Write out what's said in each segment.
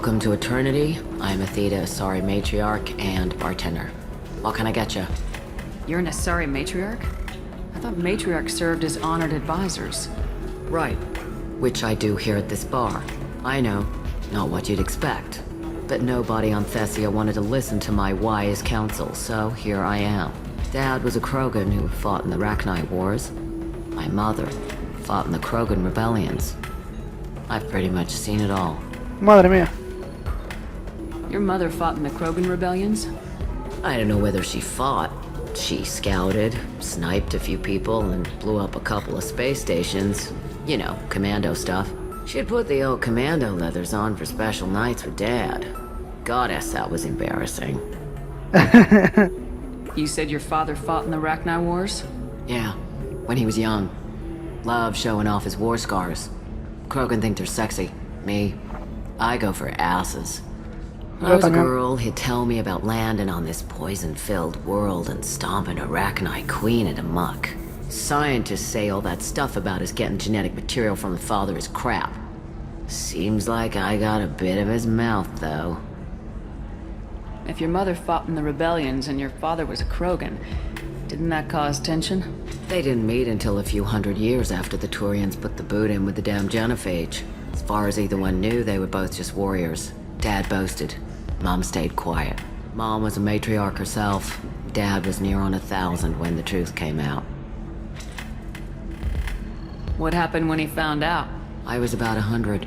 Welcome to Eternity. I'm a Theta Asari matriarch and bartender. What can I get you? You're an Asari matriarch? I thought matriarchs served as honored advisors. Right. Which I do here at this bar. I know, not what you'd expect. But nobody on Thessia wanted to listen to my wise counsel, so here I am. Dad was a Krogan who fought in the Rachni Wars. My mother fought in the Krogan rebellions. I've pretty much seen it all. Madre mía. Your mother fought in the Krogan rebellions? I don't know whether she fought. She scouted, sniped a few people, and blew up a couple of space stations. You know, commando stuff. She'd put the old commando leathers on for special nights with Dad. Goddess, that was embarrassing. You said your father fought in the Rachni Wars? Yeah, when he was young. Loved showing off his war scars. Krogan think they're sexy. Me, I go for asses. When I was a girl, he'd tell me about landing on this poison-filled world and stomping a Rachni queen into muck. Scientists say all that stuff about us getting genetic material from the father is crap. Seems like I got a bit of his mouth, though. If your mother fought in the rebellions and your father was a Krogan, didn't that cause tension? They didn't meet until a few hundred years after the Turians put the boot in with the damn genophage. As far as either one knew, they were both just warriors. Dad boasted. Mom stayed quiet. Mom was a matriarch herself. Dad was near on 1,000 when the truth came out. What happened when he found out? I was about 100,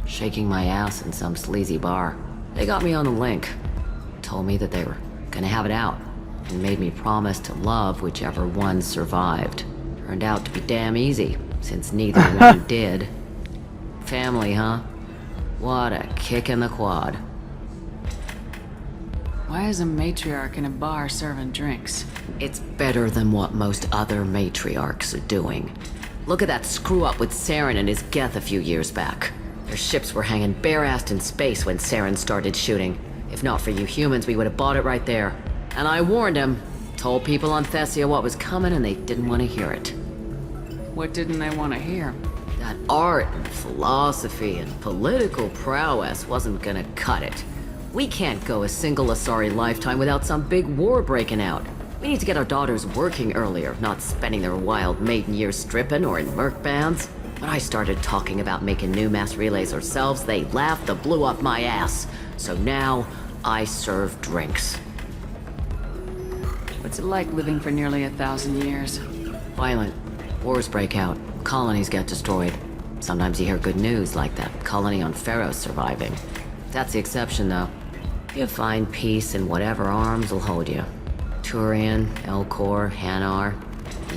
shaking my ass in some sleazy bar. They got me on the link. Told me that they were gonna have it out, and made me promise to love whichever one survived. Turned out to be damn easy, since neither one did. Family, huh? What a kick in the quad. Why is a matriarch in a bar serving drinks? It's better than what most other matriarchs are doing. Look at that screw-up with Saren and his Geth a few years back. Their ships were hanging bare-assed in space when Saren started shooting. If not for you humans, we would have bought it right there. And I warned him. Told people on Thessia what was coming and they didn't want to hear it. What didn't they want to hear? That art and philosophy and political prowess wasn't gonna cut it. We can't go a single Asari lifetime without some big war breaking out. We need to get our daughters working earlier, not spending their wild maiden years stripping or in merc bands. When I started talking about making new mass relays ourselves, they laughed and blew up my ass. So now, I serve drinks. What's it like living for nearly 1,000 years? Violent. Wars break out. Colonies get destroyed. Sometimes you hear good news, like that colony on Pharaoh surviving. That's the exception, though. You find peace in whatever arms will hold you. Turian, Elcor, Hanar.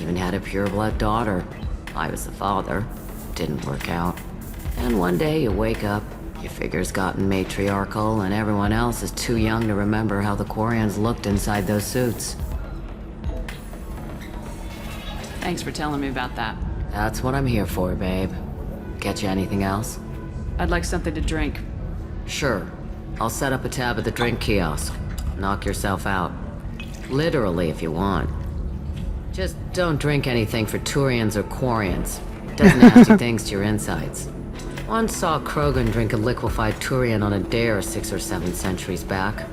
Even had a pureblood daughter. I was the father. Didn't work out. And one day you wake up, your figure's gotten matriarchal, and everyone else is too young to remember how the Quarians looked inside those suits. Thanks for telling me about that. That's what I'm here for, babe. Get you anything else? I'd like something to drink. Sure. I'll set up a tab at the drink kiosk. Knock yourself out. Literally, if you want. Just don't drink anything for Turians or Quarians. Does nasty things to your insides. Once saw Krogan drink a liquefied Turian on a dare 6 or 7 centuries back.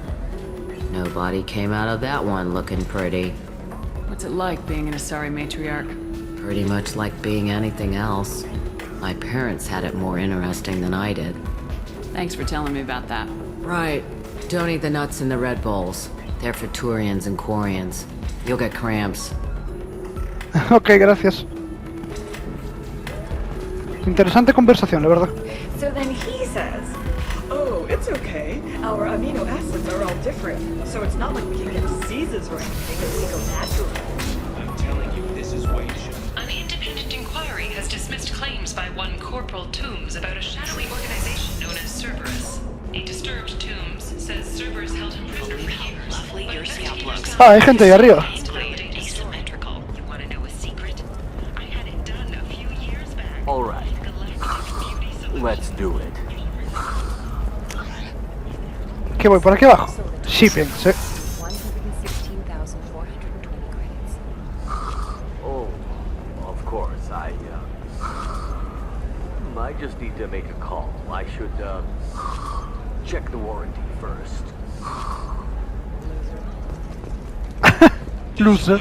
Nobody came out of that one looking pretty. What's it like being an Asari matriarch? Pretty much like being anything else. My parents had it more interesting than I did. Thanks for telling me about that. Right. Don't eat the nuts in the Red Bowls. They're for Turians and Quarians. You'll get cramps. Ok, gracias. Interesante conversación, la verdad. So then he says, oh, it's okay. Our amino acids are all different. So it's not like we can get diseases or anything if we go natural. I'm telling you, this is why you should. An independent inquiry has dismissed claims by one Corporal Toombs about a shadowy organization known as Cerberus. A disturbed Toombs says Cerberus held him prisoner for years. Lovely your scalp looks. Ah, hay gente ahí arriba. Asymmetrical. You want to know a secret? I had it done a few years back. All right. Let's do it. ¿Qué voy por aquí abajo? Shipping, sí. 116,420 credits. Oh, of course. I just need to make a call. I should, Check the warranty first. Loser.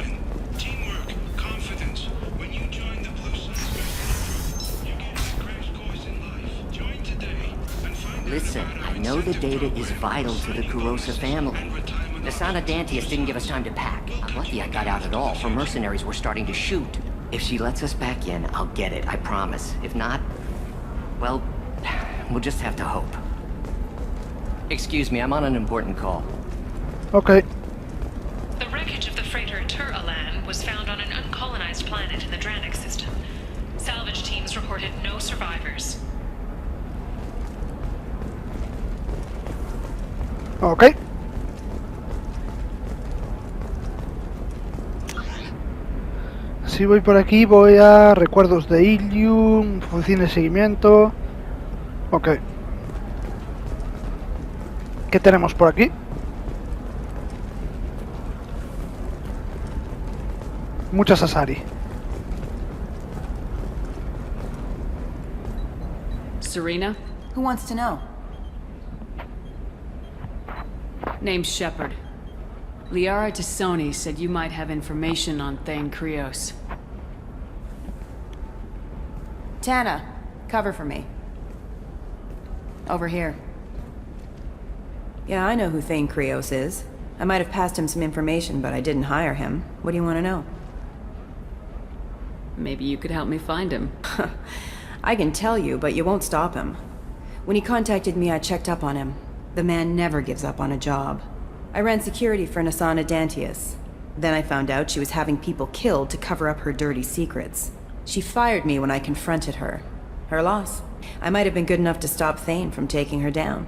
Teamwork, confidence. When you join the blue side, you get a crash course in life. Join today and find Listen, I know the data is vital to the Kurosa family. Nasana Dantius didn't give us time to pack. I'm lucky I got out at all, for mercenaries were starting to shoot. If she lets us back in, I'll get it, I promise. If not, well, we'll just have to hope. Excuse me, I'm on an important call. Ok. The wreckage of the freighter Tur-Alan was found on an uncolonized planet in the Dranic system. Salvage teams reported no survivors. Ok. Si voy por aquí, voy a recuerdos de Ilium, oficina de seguimiento. Ok. ¿Qué tenemos por aquí? Muchas Asari. Serena? Who wants to know? Name's Shepard. Liara Tassoni said you might have information on Thane Krios. Tana, cover for me. Over here. Yeah, I know who Thane Krios is. I might have passed him some information, but I didn't hire him. What do you want to know? Maybe you could help me find him. I can tell you, but you won't stop him. When he contacted me, I checked up on him. The man never gives up on a job. I ran security for Nasana Dantius. Then I found out she was having people killed to cover up her dirty secrets. She fired me when I confronted her. Her loss. I might have been good enough to stop Thane from taking her down.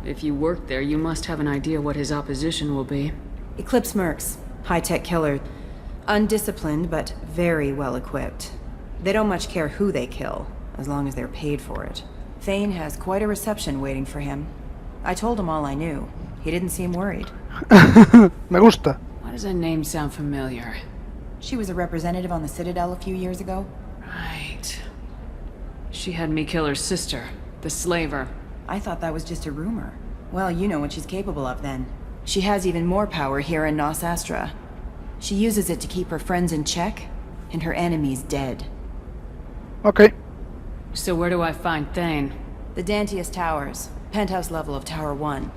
If you work there, you must have an idea what his opposition will be. Eclipse mercs. High-tech killer. Undisciplined, but very well-equipped. They don't much care who they kill, as long as they're paid for it. Thane has quite a reception waiting for him. I told him all I knew. He didn't seem worried. Me gusta. Why does that name sound familiar? She was a representative on the Citadel a few years ago. Right. She had me kill her sister, the slaver. I thought that was just a rumor. Well, you know what she's capable of then. She has even more power here in Nos Astra. She uses it to keep her friends in check, and her enemies dead. Ok. So where do I find Thane? The Dantius Towers. Penthouse level of Tower 1.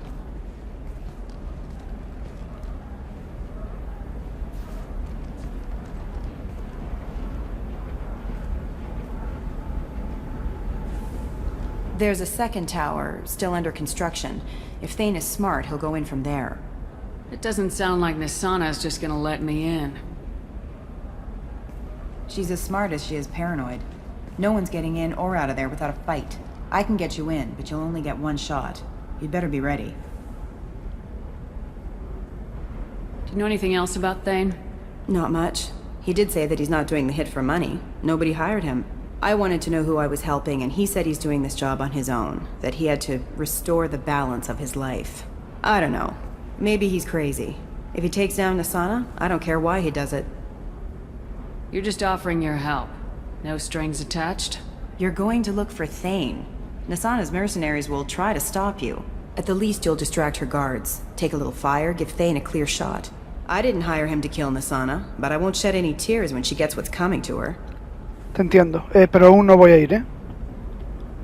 There's a second tower, still under construction. If Thane is smart, he'll go in from there. It doesn't sound like Nasana's just gonna let me in. She's as smart as she is paranoid. No one's getting in or out of there without a fight. I can get you in, but you'll only get one shot. You'd better be ready. Do you know anything else about Thane? Not much. He did say that he's not doing the hit for money. Nobody hired him. I wanted to know who I was helping, and he said he's doing this job on his own. That he had to restore the balance of his life. I don't know. Maybe he's crazy. If he takes down Nasana, I don't care why he does it. You're just offering your help. No strings attached? You're going to look for Thane. Nasana's mercenaries will try to stop you. At the least, you'll distract her guards. Take a little fire, give Thane a clear shot. I didn't hire him to kill Nasana, but I won't shed any tears when she gets what's coming to her. Te entiendo. Pero aún no voy a ir, ¿eh?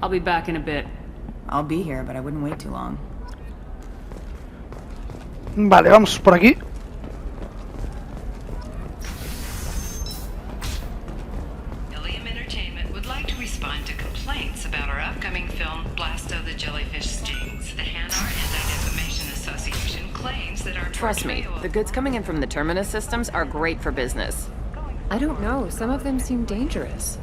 I'll be back in a bit. I'll be here, but I wouldn't wait too long. Vale, vamos por aquí. Ilium Entertainment would like to respond to complaints about our upcoming film, Blasto the Jellyfish Stings. The Hanar Anti-Defamation Association claims that our Trust me, portrayal of- the goods coming in from the Terminus systems are great for business. I don't know, some of them seem dangerous.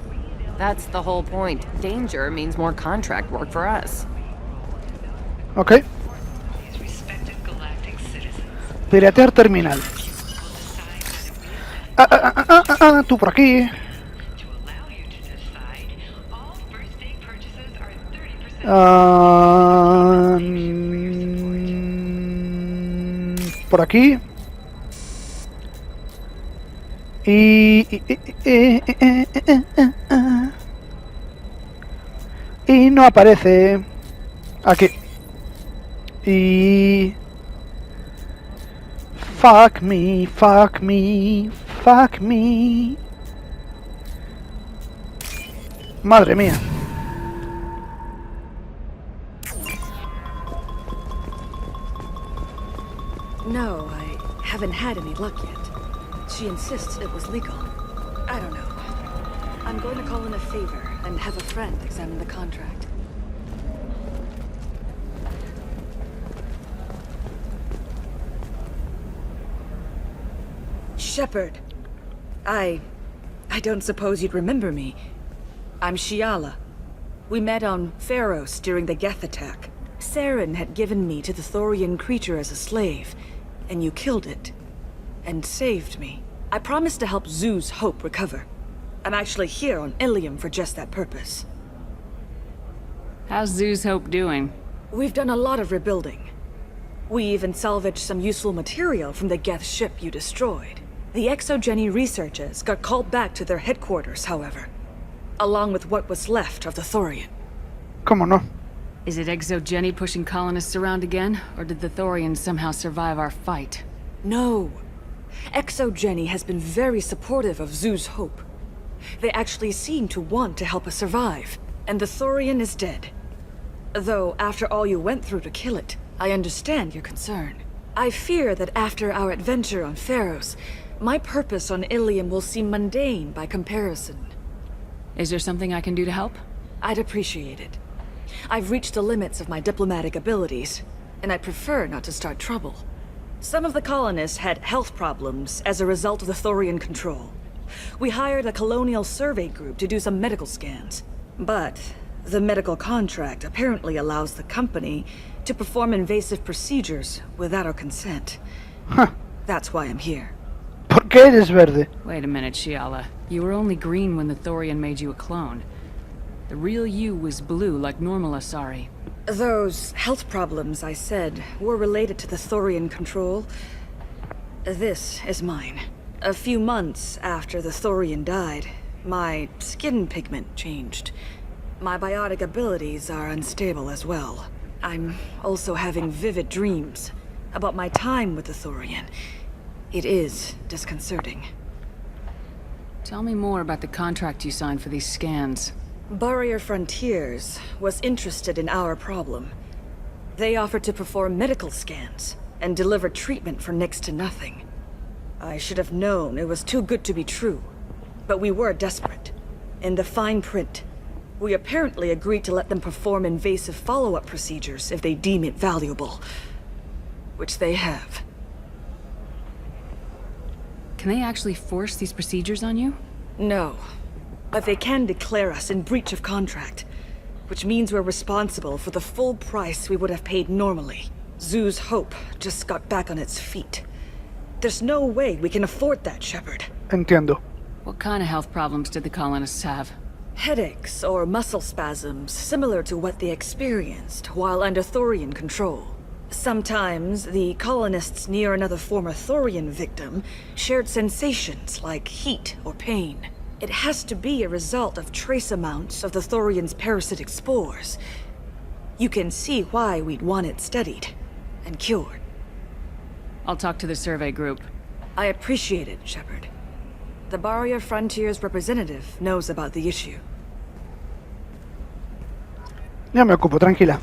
That's the whole point. Danger means more contract work for us. Ok. these respected galactic citizens Piratear terminal. will decide whether we Tú por aquí. to allow you to decide all birthday purchases are 30% Por aquí. Y no aparece aquí. Y... Fuck me, fuck me, fuck me. Madre mía. No, I haven't had any luck yet. She insists it was legal. I don't know. I'm going to call in a favor and have a friend examine the contract. Shepard. I don't suppose you'd remember me. I'm Shiala. We met on Pharos during the Geth attack. Saren had given me to the Thorian creature as a slave, and you killed it. And saved me. I promised to help Zoo's Hope recover. I'm actually here on Ilium for just that purpose. How's Zoo's Hope doing? We've done a lot of rebuilding. We even salvaged some useful material from the Geth ship you destroyed. The Exogeny researchers got called back to their headquarters, however. Along with what was left of the Thorian. ¿Cómo no? Is it Exogeny pushing colonists around again, or did the Thorians somehow survive our fight? No. Exogeny has been very supportive of Zoo's Hope. They actually seem to want to help us survive, and the Thorian is dead. Though, after all you went through to kill it, I understand your concern. I fear that after our adventure on Pharos, my purpose on Ilium will seem mundane by comparison. Is there something I can do to help? I'd appreciate it. I've reached the limits of my diplomatic abilities, and I prefer not to start trouble. Some of the colonists had health problems as a result of the Thorian control. We hired a colonial survey group to do some medical scans. But the medical contract apparently allows the company to perform invasive procedures without our consent. Huh. That's why I'm here. ¿Por qué eres verde? Wait a minute, Shiala. You were only green when the Thorian made you a clone. The real you was blue like normal Asari. Those health problems I said were related to the Thorian control. This is mine. A few months after the Thorian died, my skin pigment changed. My biotic abilities are unstable as well. I'm also having vivid dreams about my time with the Thorian. It is disconcerting. Tell me more about the contract you signed for these scans. Barrier Frontiers was interested in our problem. They offered to perform medical scans and deliver treatment for next to nothing. I should have known it was too good to be true, but we were desperate. In the fine print, we apparently agreed to let them perform invasive follow-up procedures if they deem it valuable. Which they have. Can they actually force these procedures on you? No. But they can declare us in breach of contract, which means we're responsible for the full price we would have paid normally. Zoo's Hope just got back on its feet. There's no way we can afford that, Shepard. Entiendo. What kind of health problems did the colonists have? Headaches or muscle spasms similar to what they experienced while under Thorian control. Sometimes the colonists near another former Thorian victim shared sensations like heat or pain. It has to be a result of trace amounts of the Thorian's parasitic spores. You can see why we'd want it studied and cured. I'll talk to the survey group. I appreciate it, Shepard. The Barrier Frontiers representative knows about the issue. Ya me ocupo, tranquila.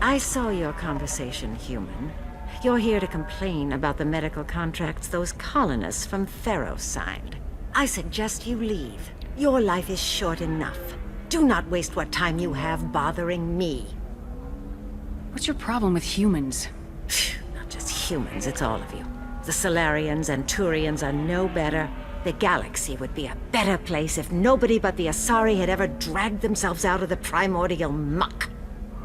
I saw your conversation, human. You're here to complain about the medical contracts those colonists from Pharos signed. I suggest you leave. Your life is short enough. Do not waste what time you have bothering me. What's your problem with humans? Not just humans, it's all of you. The Solarians and Turians are no better. The galaxy would be a better place if nobody but the Asari had ever dragged themselves out of the primordial muck.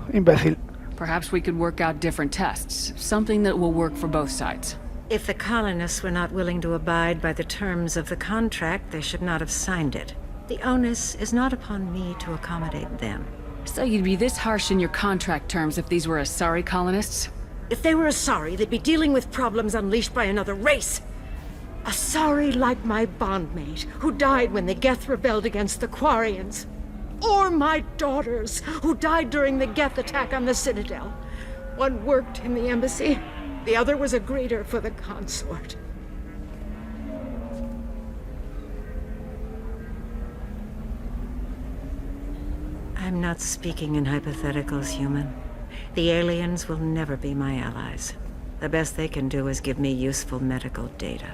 Imbécil. Perhaps we could work out different tests. Something that will work for both sides. If the colonists were not willing to abide by the terms of the contract, they should not have signed it. The onus is not upon me to accommodate them. So you'd be this harsh in your contract terms if these were Asari colonists? If they were Asari, they'd be dealing with problems unleashed by another race. Asari like my bondmate, who died when the Geth rebelled against the Quarians. Or my daughters, who died during the Geth attack on the Citadel. One worked in the embassy, the other was a greeter for the consort. I'm not speaking in hypotheticals, human. The aliens will never be my allies. The best they can do is give me useful medical data.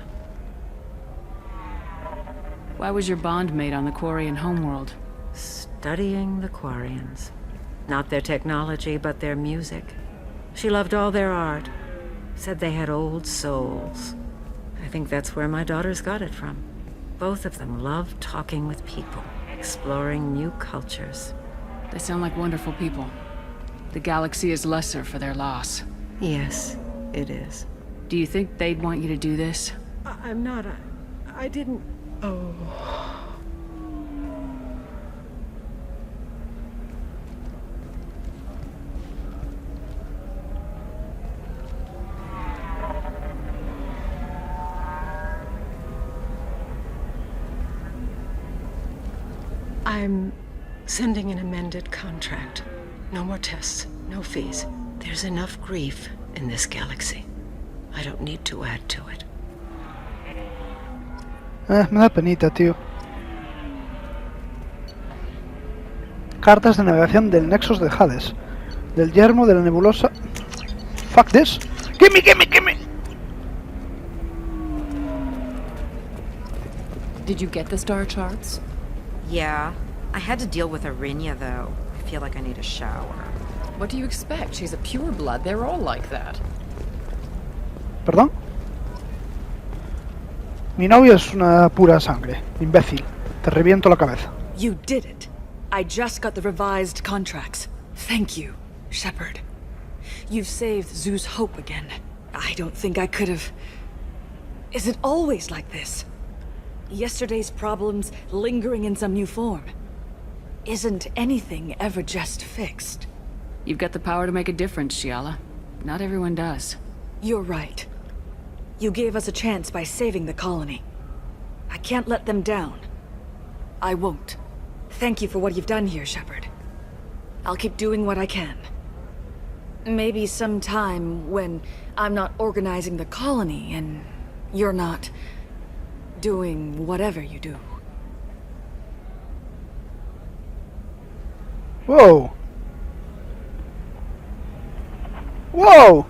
Why was your bondmate on the Quarian homeworld? Studying the Quarians. Not their technology, but their music. She loved all their art. Said they had old souls. I think that's where my daughters got it from. Both of them loved talking with people, exploring new cultures. They sound like wonderful people. The galaxy is lesser for their loss. Yes, it is. Do you think they'd want you to do this? I'm not. I didn't. Oh. I'm sending an amended contract. No more tests, no fees. There's enough grief in this galaxy. I don't need to add to it. Me da penita, tío. Cartas de navegación del Nexus de Hades. Del yermo de la nebulosa. Fuck this. Gimme, gimme, gimme. Did you get the star charts? Yeah. I had to deal with Arinya, though. I feel like I need a shower. What do you expect? She's a pureblood. They're all like that. ¿Perdón? Mi novia es una pura sangre. Imbécil. Te reviento la cabeza. You did it. I just got the revised contracts. Thank you, Shepard. You've saved Zoo's hope again. I don't think I could have... Is it always like this? Yesterday's problems lingering in some new form. Isn't anything ever just fixed? You've got the power to make a difference, Shiala. Not everyone does. You're right. You gave us a chance by saving the colony. I can't let them down. I won't. Thank you for what you've done here, Shepard. I'll keep doing what I can. Maybe sometime when I'm not organizing the colony and you're not doing whatever you do. Whoa. Whoa.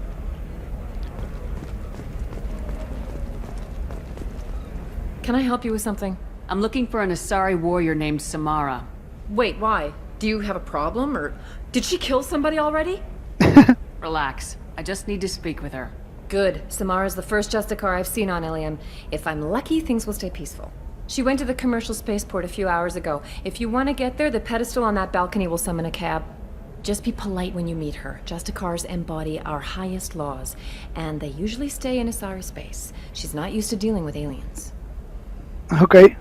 Can I help you with something? I'm looking for an Asari warrior named Samara. Wait, why? Do you have a problem, or did she kill somebody already? Relax. I just need to speak with her. Good. Samara's the first Justicar I've seen on Ilium. If I'm lucky, things will stay peaceful. She went to the commercial spaceport a few hours ago. If you want to get there, the pedestal on that balcony will summon a cab. Just be polite when you meet her. Justicars embody our highest laws, and they usually stay in Asari space. She's not used to dealing with aliens. Okay.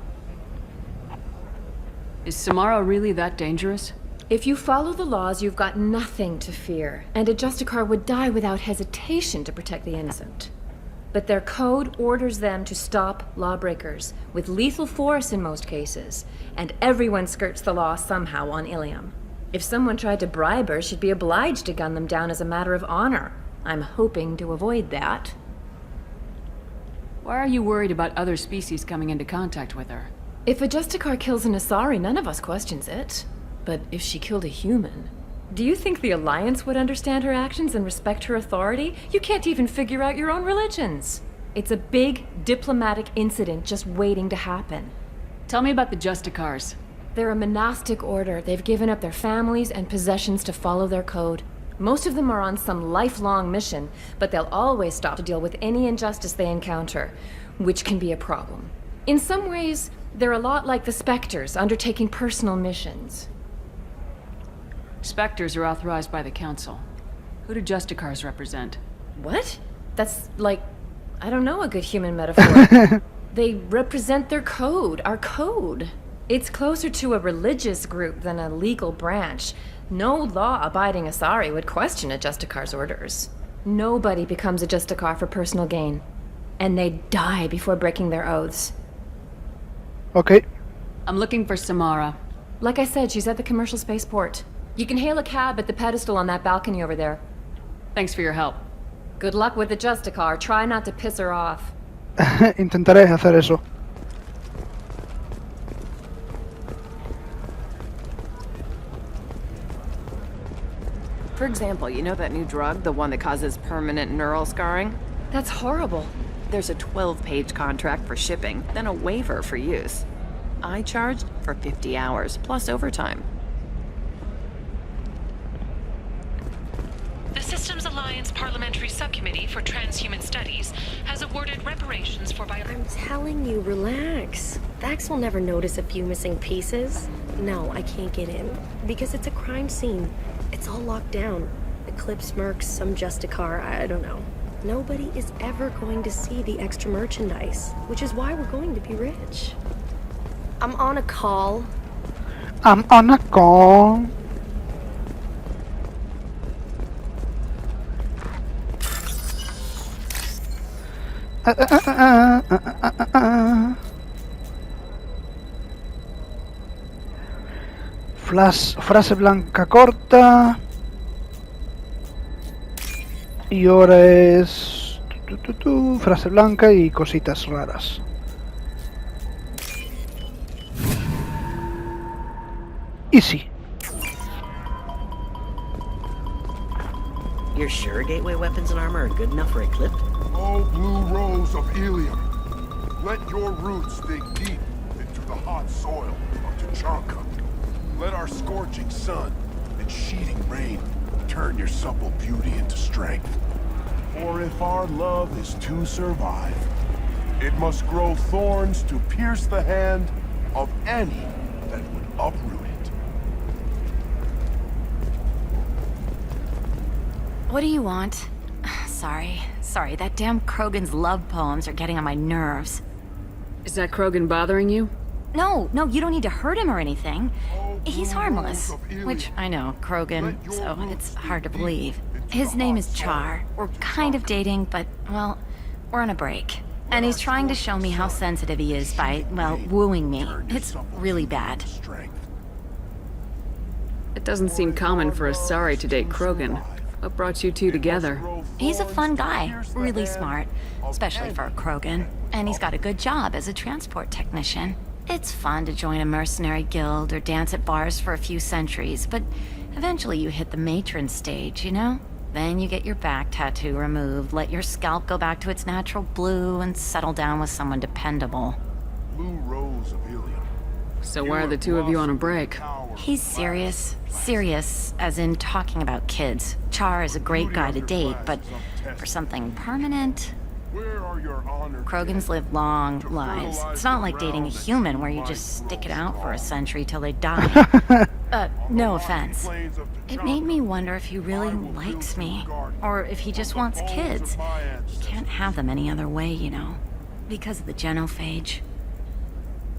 Is Samara really that dangerous? If you follow the laws, you've got nothing to fear, and a Justicar would die without hesitation to protect the innocent. But their code orders them to stop lawbreakers, with lethal force in most cases, and everyone skirts the law somehow on Ilium. If someone tried to bribe her, she'd be obliged to gun them down as a matter of honor. I'm hoping to avoid that. Why are you worried about other species coming into contact with her? If a Justicar kills an Asari, none of us questions it. But if she killed a human... Do you think the Alliance would understand her actions and respect her authority? You can't even figure out your own religions. It's a big diplomatic incident just waiting to happen. Tell me about the Justicars. They're a monastic order. They've given up their families and possessions to follow their code. Most of them are on some lifelong mission, but they'll always stop to deal with any injustice they encounter, which can be a problem. In some ways, they're a lot like the Spectres, undertaking personal missions. Spectres are authorized by the Council. Who do Justicars represent? What? That's like, I don't know a good human metaphor. They represent their code, our code. It's closer to a religious group than a legal branch. No law-abiding Asari would question a Justicar's orders. Nobody becomes a Justicar for personal gain. And they die before breaking their oaths. Ok. I'm looking for Samara. Like I said, she's at the commercial spaceport. You can hail a cab at the pedestal on that balcony over there. Thanks for your help. Good luck with the Justicar. Try not to piss her off. Intentaré hacer eso. For example, you know that new drug, the one that causes permanent neural scarring? That's horrible. There's a 12-page contract for shipping, then a waiver for use. I charged for 50 hours, plus overtime. The Systems Alliance Parliamentary Subcommittee for Transhuman Studies has awarded reparations for I'm telling you, relax. Vax will never notice a few missing pieces. No, I can't get in. Because it's a crime scene. It's all locked down. Eclipse mercs, some Justicar, I don't know. Nobody is ever going to see the extra merchandise, which is why we're going to be rich. I'm on a call. I'm on a call. Frase blanca corta. Y ahora es frase blanca y cositas raras. Easy. You're sure gateway weapons and armor are good enough for Eclipse? Oh, blue rose of helium. Let your roots dig deep into the hot soil of Tachanka. Let our scorching sun and sheeting rain turn your supple beauty into strength. For if our love is to survive, it must grow thorns to pierce the hand of any that would uproot it. What do you want? Sorry, that damn Krogan's love poems are getting on my nerves. Is that Krogan bothering you? No, you don't need to hurt him or anything. He's harmless. Which, I know, Krogan, so it's hard to believe. His name is Char. We're kind of dating, but, well, we're on a break. And he's trying to show me how sensitive he is by, well, wooing me. It's really bad. It doesn't seem common for a Sari to date Krogan. What brought you two together? He's a fun guy, really smart, especially for a Krogan. And he's got a good job as a transport technician. It's fun to join a mercenary guild or dance at bars for a few centuries, but eventually you hit the matron stage, you know? Then you get your back tattoo removed, let your scalp go back to its natural blue, and settle down with someone dependable. Blue rose of helium. So why are the two of you on a break? He's serious. Serious, as in talking about kids. Char is a great guy to date, but for something permanent... Krogans live long lives. It's not like dating a human where you just stick it out for a century till they die. No offense. It made me wonder if he really likes me, or if he just wants kids. He can't have them any other way, you know, because of the genophage.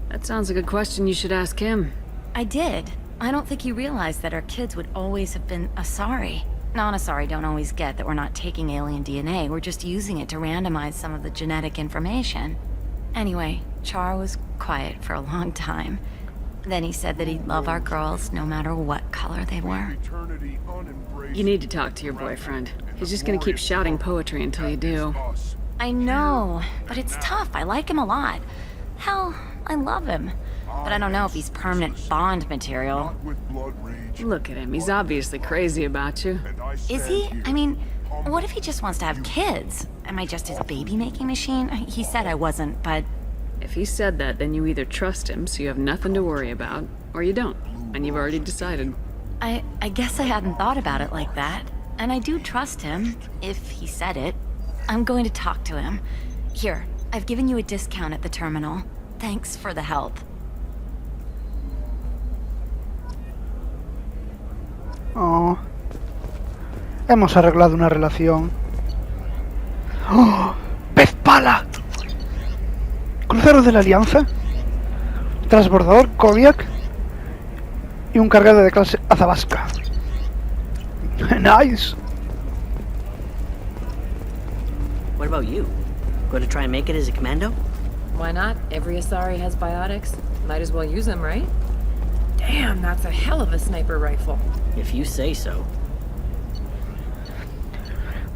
That sounds like a question you should ask him. I did. I don't think he realized that our kids would always have been Asari. Non-Asari don't always get that we're not taking alien DNA, we're just using it to randomize some of the genetic information. Anyway, Char was quiet for a long time. Then he said that he'd love our girls no matter what color they were. You need to talk to your boyfriend. He's just gonna keep shouting poetry until you do. I know, but it's tough. I like him a lot. Hell, I love him. But I don't know if he's permanent Bond material. Look at him, he's obviously crazy about you. Is he? I mean, what if he just wants to have kids? Am I just his baby-making machine? He said I wasn't, but... If he said that, then you either trust him, so you have nothing to worry about, or you don't, and you've already decided. I guess I hadn't thought about it like that. And I do trust him, if he said it. I'm going to talk to him. Here, I've given you a discount at the terminal. Thanks for the help. Oh. Hemos arreglado una relación. ¡Oh! ¡Pez pala! Crucero de la Alianza, transbordador Kodiak y un carguero de clase Azabasca. Nice. What about you? Going to try and make it as a commando? Why not? Every Asari has biotics. Might as well use them, right? Damn, that's a hell of a sniper rifle. If you say so.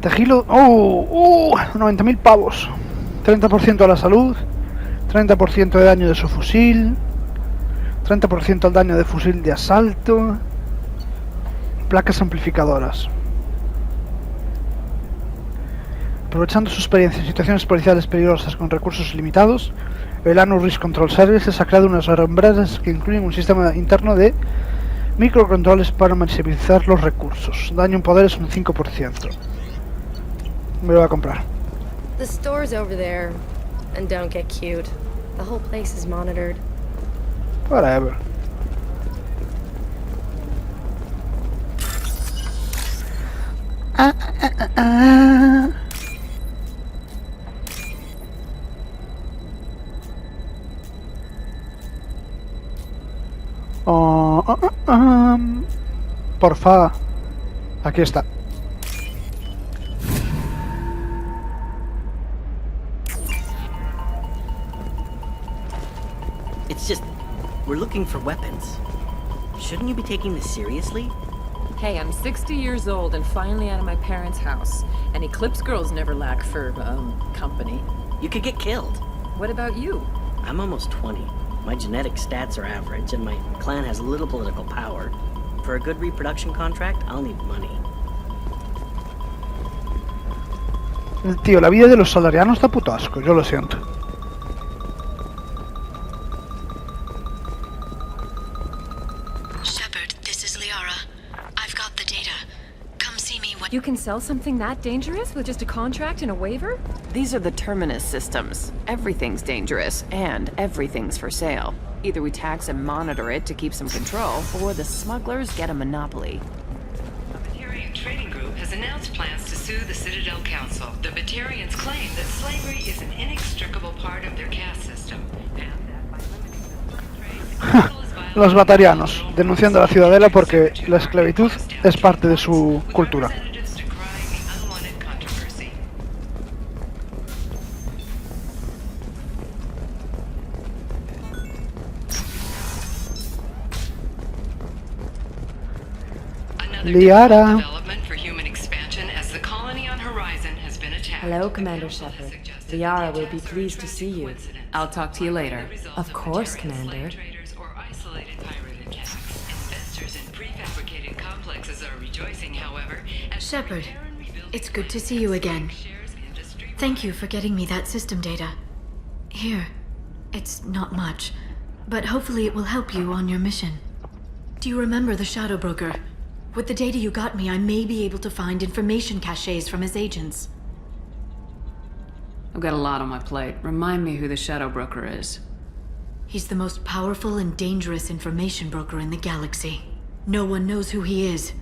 Tegilo... 90.000 pavos. 30% a la salud. 30% de daño de su fusil. 30% al daño de fusil de asalto. Placas amplificadoras. Aprovechando su experiencia en situaciones policiales peligrosas con recursos limitados, el Annual Risk Control Services ha creado unas herramientas que incluyen un sistema interno de microcontroles para maximizar los recursos. Daño en poder es un 5%. Me lo voy a comprar. The store's over there. And don't get cute. The whole place is monitored. Whatever. Porfa. Aquí está. It's just, we're looking for weapons. Shouldn't you be taking this seriously? Hey, I'm 60 years old and finally out of my parents' house. And Eclipse girls never lack for, company. You could get killed. What about you? I'm almost 20. My genetic stats are average, and my clan has little political power. For a good reproduction contract, I'll need money. Tío, la vida de los salarianos está puto asco, yo lo siento. Shepard, this is Liara. I've got the data. Come see me when... You can sell something that dangerous with just a contract and a waiver? These are the Terminus systems. Everything's dangerous, and everything's for sale. Either we tax and monitor it to keep some control, or the smugglers get a monopoly. The Batarian Trading Group has announced plans to sue the Citadel Council. The Batarians claim that slavery is an inextricable part of their caste system, and that by limiting the Los batarianos, denunciando a la Ciudadela porque la esclavitud es parte de su cultura. Liara. Hello, Commander Shepard. Liara will be pleased to see you. I'll talk to you later. Of course, Commander. Shepard, it's good to see you again. Thank you for getting me that system data. Here, it's not much, but hopefully it will help you on your mission. Do you remember the Shadow Broker? With the data you got me, I may be able to find information caches from his agents. I've got a lot on my plate. Remind me who the Shadow Broker is. He's the most powerful and dangerous information broker in the galaxy. No one knows who he is.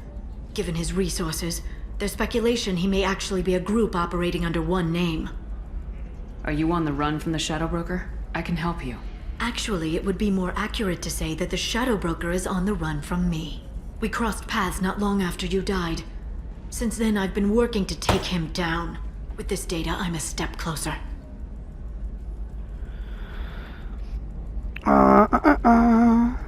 Given his resources, there's speculation he may actually be a group operating under one name. Are you on the run from the Shadow Broker? I can help you. Actually, it would be more accurate to say that the Shadow Broker is on the run from me. We crossed paths not long after you died. Since then, I've been working to take him down. With this data, I'm a step closer. I've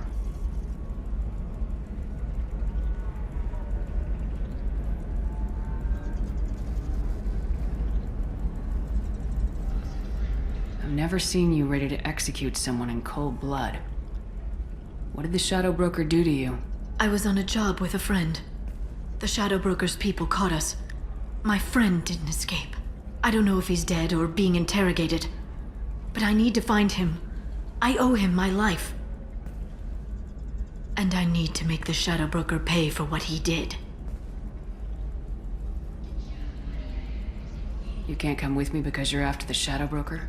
never seen you ready to execute someone in cold blood. What did the Shadow Broker do to you? I was on a job with a friend. The Shadow Broker's people caught us. My friend didn't escape. I don't know if he's dead or being interrogated. But I need to find him. I owe him my life. And I need to make the Shadow Broker pay for what he did. You can't come with me because you're after the Shadow Broker?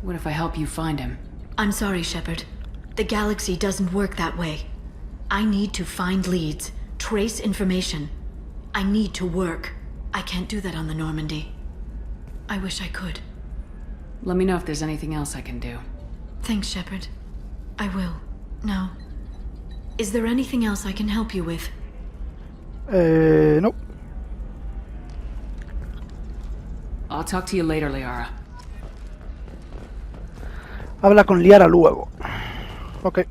What if I help you find him? I'm sorry, Shepard. The galaxy doesn't work that way. I need to find leads, trace information. I need to work. I can't do that on the Normandy. I wish I could. Let me know if there's anything else I can do. Thanks, Shepard. I will. Now, is there anything else I can help you with? Nope. I'll talk to you later, Liara. Habla con Liara luego. Ok.